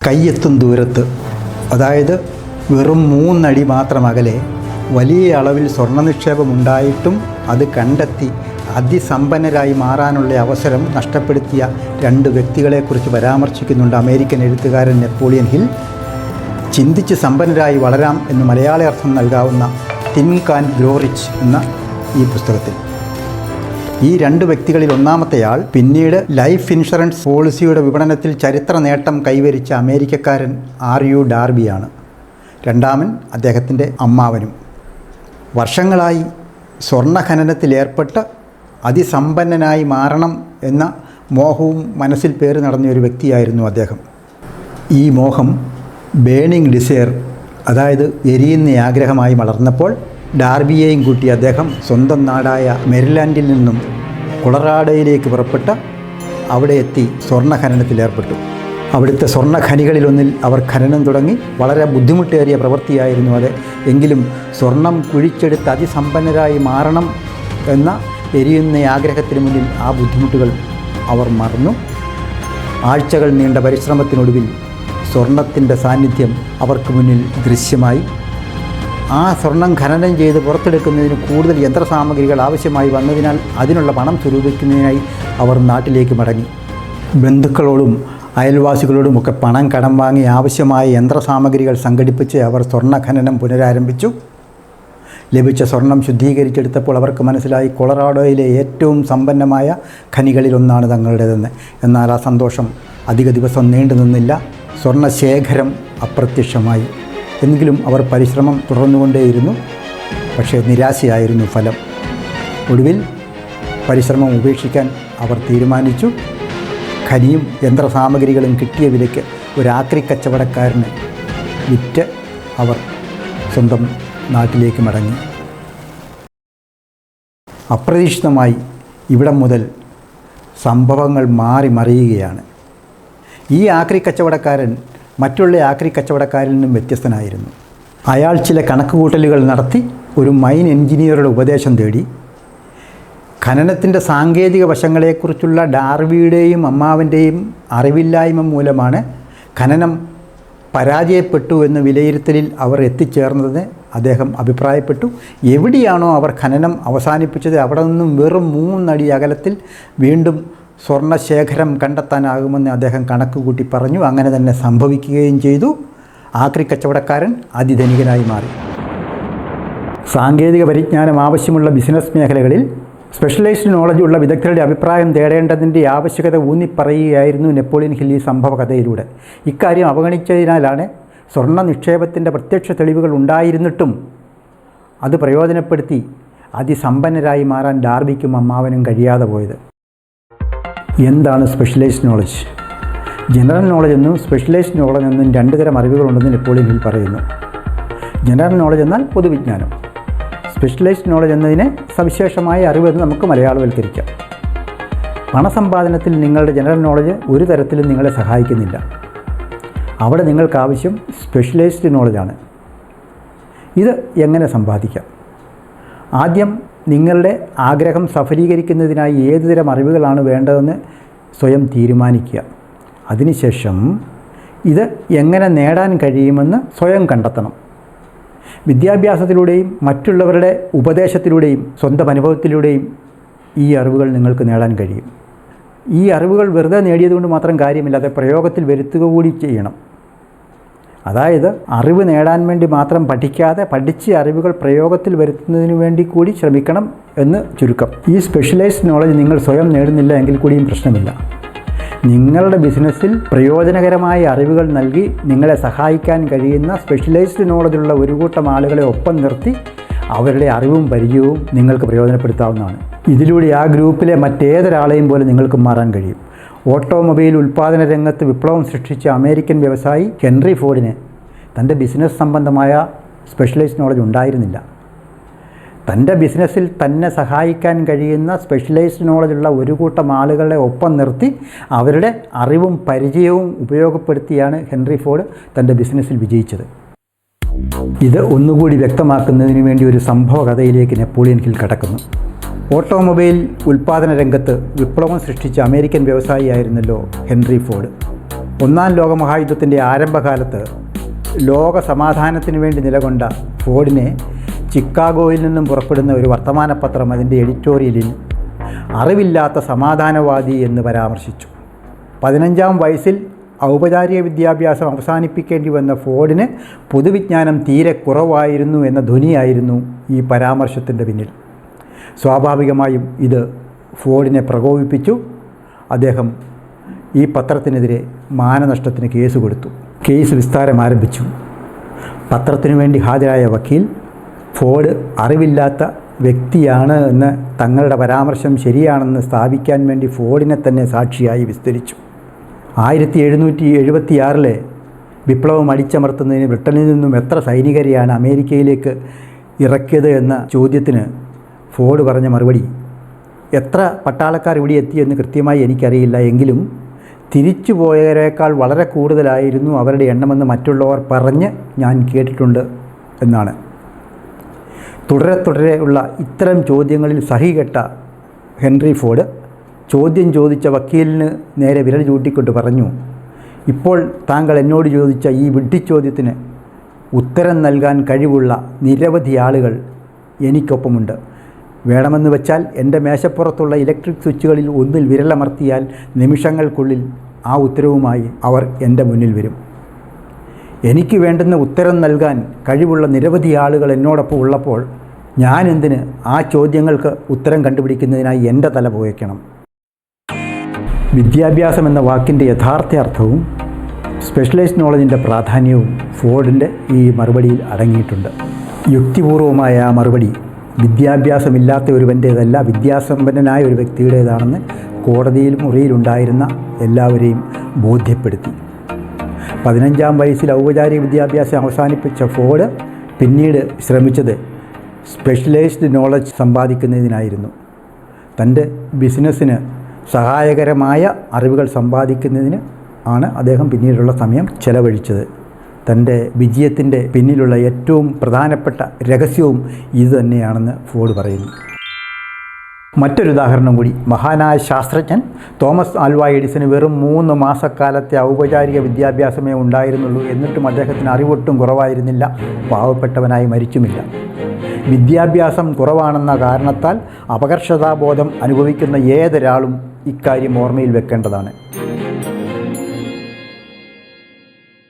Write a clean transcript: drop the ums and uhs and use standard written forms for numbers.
കയ്യെത്തും ദൂരത്ത്, അതായത് വെറും 3 അടി മാത്രം അകലെ വലിയ അളവിൽ സ്വർണ്ണ നിക്ഷേപമുണ്ടായിട്ടും അത് കണ്ടെത്തി അതിസമ്പന്നരായി മാറാനുള്ള അവസരം നഷ്ടപ്പെടുത്തിയ 2 വ്യക്തികളെക്കുറിച്ച് പരാമർശിക്കുന്നുണ്ട് അമേരിക്കൻ എഴുത്തുകാരൻ നെപ്പോളിയൻ ഹിൽ. ചിന്തിച്ച് സമ്പന്നരായി വളരാം എന്ന് മലയാള അർത്ഥം നൽകാവുന്ന തിങ്ക് ആൻഡ് ഗ്രോ റിച്ച് എന്ന ഈ പുസ്തകത്തിൽ ഈ 2 വ്യക്തികളിൽ ഒന്നാമത്തെയാൾ പിന്നീട് ലൈഫ് ഇൻഷുറൻസ് പോളിസിയുടെ വിപണനത്തിൽ ചരിത്ര നേട്ടം കൈവരിച്ച അമേരിക്കക്കാരൻ RU ഡാർബിയാണ്. രണ്ടാമൻ അദ്ദേഹത്തിൻ്റെ അമ്മാവനും. വർഷങ്ങളായി സ്വർണ്ണ ഖനനത്തിലേർപ്പെട്ട് അതിസമ്പന്നനായി മാറണം എന്ന മോഹവും മനസ്സിൽ പേര് നടന്ന ഒരു വ്യക്തിയായിരുന്നു അദ്ദേഹം. ഈ മോഹം ബേണിംഗ് ഡിസയർ, അതായത് എരിയുന്ന ആഗ്രഹമായി വളർന്നപ്പോൾ ഡാർബിയെയും കൂട്ടി അദ്ദേഹം സ്വന്തം നാടായ മെരിലാൻഡിൽ നിന്നും കൊളറാഡോയിലേക്ക് പുറപ്പെട്ട് അവിടെ എത്തി സ്വർണ്ണ ഖനനത്തിലേർപ്പെട്ടു. അവിടുത്തെ സ്വർണ്ണ ഖനികളിലൊന്നിൽ അവർ ഖനനം തുടങ്ങി. വളരെ ബുദ്ധിമുട്ടേറിയ പ്രവൃത്തിയായിരുന്നു അത്. എങ്കിലും സ്വർണം കുഴിച്ചെടുത്ത് അതിസമ്പന്നരായി മാറണം എന്ന എരിയുന്ന ആഗ്രഹത്തിന് മുന്നിൽ ആ ബുദ്ധിമുട്ടുകൾ അവർ മറന്നു. ആഴ്ചകൾ നീണ്ട പരിശ്രമത്തിനൊടുവിൽ സ്വർണത്തിൻ്റെ സാന്നിധ്യം അവർക്ക് മുന്നിൽ ദൃശ്യമായി. ആ സ്വർണം ഖനനം ചെയ്ത് പുറത്തെടുക്കുന്നതിന് കൂടുതൽ യന്ത്രസാമഗ്രികൾ ആവശ്യമായി വന്നതിനാൽ അതിനുള്ള പണം സ്വരൂപിക്കുന്നതിനായി അവർ നാട്ടിലേക്ക് മടങ്ങി. ബന്ധുക്കളോടും അയൽവാസികളോടുമൊക്കെ പണം കടം വാങ്ങി ആവശ്യമായ യന്ത്രസാമഗ്രികൾ സംഘടിപ്പിച്ച് അവർ സ്വർണ്ണ ഖനനം പുനരാരംഭിച്ചു. ലഭിച്ച സ്വർണം ശുദ്ധീകരിച്ചെടുത്തപ്പോൾ അവർക്ക് മനസ്സിലായി കൊളറാഡോയിലെ ഏറ്റവും സമ്പന്നമായ ഖനികളിലൊന്നാണ് തങ്ങളുടേതെന്ന്. എന്നാൽ ആ സന്തോഷം അധിക ദിവസം നീണ്ടു നിന്നില്ല. സ്വർണ്ണശേഖരം അപ്രത്യക്ഷമായി. എങ്കിലും അവർ പരിശ്രമം തുടർന്നുകൊണ്ടേയിരുന്നു. പക്ഷേ നിരാശയായിരുന്നു ഫലം. ഒടുവിൽ പരിശ്രമം ഉപേക്ഷിക്കാൻ അവർ തീരുമാനിച്ചു. ഖനിയും യന്ത്രസാമഗ്രികളും കിട്ടിയ വിലയ്ക്ക് ഒരു ആക്രി കച്ചവടക്കാരന് വിറ്റ് അവർ സ്വന്തം നാട്ടിലേക്ക് മടങ്ങി. അപ്രതീക്ഷിതമായി ഇവിടം മുതൽ സംഭവങ്ങൾ മാറി മറിയുകയാണ്. ഈ ആക്രി കച്ചവടക്കാരൻ മറ്റുള്ള ആക്രി കച്ചവടക്കാരിൽ നിന്നും വ്യത്യസ്തനായിരുന്നു. അയാൾ ചില കണക്കുകൂട്ടലുകൾ നടത്തി ഒരു മൈൻ എഞ്ചിനീയറുടെ ഉപദേശം തേടി. ഖനനത്തിൻ്റെ സാങ്കേതിക വശങ്ങളെക്കുറിച്ചുള്ള ഡാർബിയുടെയും അമ്മാവൻ്റെയും അറിവില്ലായ്മ മൂലമാണ് ഖനനം പരാജയപ്പെട്ടു എന്ന വിലയിരുത്തലിൽ അവർ എത്തിച്ചേർന്നതെന്ന് അദ്ദേഹം അഭിപ്രായപ്പെട്ടു. എവിടെയാണോ അവർ ഖനനം അവസാനിപ്പിച്ചത് അവിടെ നിന്നും വെറും 3 അടി അകലത്തിൽ വീണ്ടും സ്വർണ്ണശേഖരം കണ്ടെത്താനാകുമെന്ന് അദ്ദേഹം കണക്കുകൂട്ടി പറഞ്ഞു. അങ്ങനെ തന്നെ സംഭവിക്കുകയും ചെയ്തു. ആക്രി കച്ചവടക്കാരൻ അതിധനികനായി മാറി. സാങ്കേതിക പരിജ്ഞാനം ആവശ്യമുള്ള ബിസിനസ് മേഖലകളിൽ സ്പെഷ്യലൈസ്ഡ് നോളജ് ഉള്ള വിദഗ്ധരുടെ അഭിപ്രായം തേടേണ്ടതിൻ്റെ ആവശ്യകത ഊന്നിപ്പറയുകയായിരുന്നു നെപ്പോളിയൻ ഹിൽ ഈ സംഭവ കഥയിലൂടെ. ഇക്കാര്യം അവഗണിച്ചതിനാലാണ് സ്വർണ്ണ നിക്ഷേപത്തിൻ്റെ പ്രത്യക്ഷ തെളിവുകൾ ഉണ്ടായിരുന്നിട്ടും അത് പ്രയോജനപ്പെടുത്തി അതിസമ്പന്നരായി മാറാൻ ഡാർബിക്കും അമ്മാവനും കഴിയാതെ പോയത്. എന്താണ് സ്പെഷ്യലൈസ്ഡ് നോളജ്? ജനറൽ നോളജ് എന്നും സ്പെഷ്യലൈസ്ഡ് നോളജ് എന്നും 2 തരം അറിവുകളുണ്ടെന്ന് നെപ്പോളിയൻ ഹിൽ പറയുന്നു. ജനറൽ നോളജ് എന്നാൽ പൊതുവിജ്ഞാനം. സ്പെഷ്യലൈസ്ഡ് നോളജ് എന്നതിനെ സവിശേഷമായ അറിവെന്ന് നമുക്ക് മലയാളവൽക്കരിക്കാം. പണസമ്പാദനത്തിൽ നിങ്ങളുടെ ജനറൽ നോളജ് ഒരു തരത്തിലും നിങ്ങളെ സഹായിക്കുന്നില്ല. അവിടെ നിങ്ങൾക്കാവശ്യം സ്പെഷ്യലൈസ്ഡ് നോളജാണ്. ഇത് എങ്ങനെ സമ്പാദിക്കാം? ആദ്യം നിങ്ങളുടെ ആഗ്രഹം സഫലീകരിക്കുന്നതിനായി ഏതുതരം അറിവുകളാണ് വേണ്ടതെന്ന് സ്വയം തീരുമാനിക്കുക. അതിനുശേഷം ഇത് എങ്ങനെ നേടാൻ കഴിയുമെന്ന് സ്വയം കണ്ടെത്തണം. വിദ്യാഭ്യാസത്തിലൂടെയും മറ്റുള്ളവരുടെ ഉപദേശത്തിലൂടെയും സ്വന്തം അനുഭവത്തിലൂടെയും ഈ അറിവുകൾ നിങ്ങൾക്ക് നേടാൻ കഴിയും. ഈ അറിവുകൾ വെറുതെ നേടിയതുകൊണ്ട് മാത്രം കാര്യമില്ല, അത് പ്രയോഗത്തിൽ വരുത്തുക കൂടി ചെയ്യണം. അതായത് അറിവ് നേടാൻ വേണ്ടി മാത്രം പഠിക്കാതെ പഠിച്ച അറിവുകൾ പ്രയോഗത്തിൽ വരുത്തുന്നതിന് വേണ്ടി കൂടി ശ്രമിക്കണം എന്ന് ചുരുക്കം. ഈ സ്പെഷ്യലൈസ്ഡ് നോളജ് നിങ്ങൾ സ്വയം നേടുന്നില്ല എങ്കിൽ കൂടിയും പ്രശ്നമില്ല. നിങ്ങളുടെ ബിസിനസ്സിൽ പ്രയോജനകരമായ അറിവുകൾ നൽകി നിങ്ങളെ സഹായിക്കാൻ കഴിയുന്ന സ്പെഷ്യലൈസ്ഡ് നോളജുള്ള ഒരു കൂട്ടം ആളുകളെ ഒപ്പം നിർത്തി അവരുടെ അറിവും പരിചയവും നിങ്ങൾക്ക് പ്രയോജനപ്പെടുത്താവുന്നതാണ്. ഇതിലൂടെ ആ ഗ്രൂപ്പിലെ മറ്റേതൊരാളെയും പോലെ നിങ്ങൾക്ക് മാറാൻ കഴിയും. ഓട്ടോമൊബൈൽ ഉൽപ്പാദന രംഗത്ത് വിപ്ലവം സൃഷ്ടിച്ച അമേരിക്കൻ വ്യവസായി ഹെൻറി ഫോർഡിന് തൻ്റെ ബിസിനസ് സംബന്ധമായ സ്പെഷ്യലൈസ്ഡ് നോളജ് ഉണ്ടായിരുന്നില്ല. തൻ്റെ ബിസിനസ്സിൽ തന്നെ സഹായിക്കാൻ കഴിയുന്ന സ്പെഷ്യലൈസ്ഡ് നോളജുള്ള ഒരു കൂട്ടം ആളുകളെ ഒപ്പം നിർത്തി അവരുടെ അറിവും പരിചയവും ഉപയോഗപ്പെടുത്തിയാണ് ഹെൻറി ഫോർഡ് തൻ്റെ ബിസിനസ്സിൽ വിജയിച്ചത്. ഇത് ഒന്നുകൂടി വ്യക്തമാക്കുന്നതിന് വേണ്ടി ഒരു സംഭവ കഥയിലേക്ക് നെപ്പോളിയൻ ഹിൽ കടക്കുന്നു. ഓട്ടോമൊബൈൽ ഉൽപ്പാദന രംഗത്ത് വിപ്ലവം സൃഷ്ടിച്ച അമേരിക്കൻ വ്യവസായിയായിരുന്നല്ലോ ഹെൻറി ഫോർഡ്. ഒന്നാം ലോകമഹായുദ്ധത്തിൻ്റെ ആരംഭകാലത്ത് ലോക സമാധാനത്തിന് വേണ്ടി നിലകൊണ്ട ഫോർഡിനെ ചിക്കാഗോയിൽ നിന്നും പുറപ്പെടുന്ന ഒരു വർത്തമാനപത്രം അതിൻ്റെ എഡിറ്റോറിയലിൽ അറിവില്ലാത്ത സമാധാനവാദി എന്ന് പരാമർശിച്ചു. 15-ാം വയസ്സിൽ ഔപചാരിക വിദ്യാഭ്യാസം അവസാനിപ്പിക്കേണ്ടി വന്ന ഫോർഡിന് പൊതുവിജ്ഞാനം തീരെ കുറവായിരുന്നു എന്ന ധ്വനിയായിരുന്നു ഈ പരാമർശത്തിൻ്റെ പിന്നിൽ. സ്വാഭാവികമായും ഇത് ഫോർഡിനെ പ്രകോപിപ്പിച്ചു. അദ്ദേഹം ഈ പത്രത്തിനെതിരെ മാനനഷ്ടത്തിന് കേസ് കൊടുത്തു. കേസ് വിസ്താരം ആരംഭിച്ചു. പത്രത്തിനു വേണ്ടി ഹാജരായ വക്കീൽ ഫോർഡ് അറിവില്ലാത്ത വ്യക്തിയാണ് എന്ന് തങ്ങളുടെ പരാമർശം ശരിയാണെന്ന് സ്ഥാപിക്കാൻ വേണ്ടി ഫോർഡിനെ തന്നെ സാക്ഷിയായി വിസ്തരിച്ചു. 1776 വിപ്ലവം അടിച്ചമർത്തുന്നതിന് ബ്രിട്ടനിൽ നിന്നും എത്ര സൈനികരെയാണ് അമേരിക്കയിലേക്ക് ഇറക്കിയത് എന്ന ചോദ്യത്തിന് ഫോർഡ് പറഞ്ഞ മറുപടി, എത്ര പട്ടാളക്കാർ ഇവിടെ എത്തിയെന്ന് കൃത്യമായി എനിക്കറിയില്ല, എങ്കിലും തിരിച്ചു പോയവരേക്കാൾ വളരെ കൂടുതലായിരുന്നു അവരുടെ എണ്ണമെന്ന് മറ്റുള്ളവർ പറഞ്ഞ് ഞാൻ കേട്ടിട്ടുണ്ട് എന്നാണ്. തുടരെ ഉള്ള ഇത്തരം ചോദ്യങ്ങളിൽ സഹികെട്ട ഹെൻറി ഫോർഡ് ചോദ്യം ചോദിച്ച വക്കീലിന് നേരെ വിരൽ ചൂണ്ടിക്കൊണ്ട് പറഞ്ഞു, ഇപ്പോൾ താങ്കൾ എന്നോട് ചോദിച്ച ഈ വിഡ്ഢിച്ചോദ്യത്തിന് ഉത്തരം നൽകാൻ കഴിവുള്ള നിരവധി ആളുകൾ എനിക്കൊപ്പമുണ്ട്. വേണമെന്ന് വെച്ചാൽ എൻ്റെ മേശപ്പുറത്തുള്ള ഇലക്ട്രിക് സ്വിച്ചുകളിൽ ഒന്നിൽ വിരലമർത്തിയാൽ നിമിഷങ്ങൾക്കുള്ളിൽ ആ ഉത്തരവുമായി അവർ എൻ്റെ മുന്നിൽ വരും. എനിക്ക് വേണ്ടുന്ന ഉത്തരം നൽകാൻ കഴിവുള്ള നിരവധി ആളുകൾ എന്നോടൊപ്പം ഉള്ളപ്പോൾ ഞാൻ എന്തിന് ആ ചോദ്യങ്ങൾക്ക് ഉത്തരം കണ്ടുപിടിക്കുന്നതിനായി എൻ്റെ തല പുകയ്ക്കണം? വിദ്യാഭ്യാസം എന്ന വാക്കിൻ്റെ യഥാർത്ഥ അർത്ഥവും സ്പെഷ്യലൈസ്ഡ് നോളജിൻ്റെ പ്രാധാന്യവും ഫോർഡിൻ്റെ ഈ മറുപടിയിൽ അടങ്ങിയിട്ടുണ്ട്. യുക്തിപൂർവമായ ആ മറുപടി വിദ്യാഭ്യാസമില്ലാത്ത ഒരുവൻ്റേതല്ല, വിദ്യാസമ്പന്നനായ ഒരു വ്യക്തിയുടേതാണെന്ന് കോടതിയിൽ മുറിയിലുണ്ടായിരുന്ന എല്ലാവരെയും ബോധ്യപ്പെടുത്തി. 15-ാം വയസ്സിൽ ഔപചാരിക വിദ്യാഭ്യാസം അവസാനിപ്പിച്ച ഫോർഡ് പിന്നീട് ശ്രമിച്ചത് സ്പെഷ്യലൈസ്ഡ് നോളജ് സമ്പാദിക്കുന്നതിനായിരുന്നു. തൻ്റെ ബിസിനസ്സിന് സഹായകരമായ അറിവുകൾ സമ്പാദിക്കുന്നതിന് ആണ് അദ്ദേഹം പിന്നീടുള്ള സമയം ചെലവഴിച്ചത്. തൻ്റെ വിജയത്തിൻ്റെ പിന്നിലുള്ള ഏറ്റവും പ്രധാനപ്പെട്ട രഹസ്യവും ഇതുതന്നെയാണെന്ന് ഫോർഡ് പറയുന്നു. മറ്റൊരു ഉദാഹരണം കൂടി. മഹാനായ ശാസ്ത്രജ്ഞൻ തോമസ് ആൽവാ എഡിസന് വെറും 3 മാസക്കാലത്തെ ഔപചാരിക വിദ്യാഭ്യാസമേ ഉണ്ടായിരുന്നുള്ളൂ. എന്നിട്ടും അദ്ദേഹത്തിന് അറിവൊട്ടും കുറവായിരുന്നില്ല. പാവപ്പെട്ടവനായി മരിച്ചുമില്ല. വിദ്യാഭ്യാസം കുറവാണെന്ന കാരണത്താൽ അപകർഷതാബോധം അനുഭവിക്കുന്ന ഏതൊരാളും ഇക്കാര്യം ഓർമ്മയിൽ വെക്കേണ്ടതാണ്.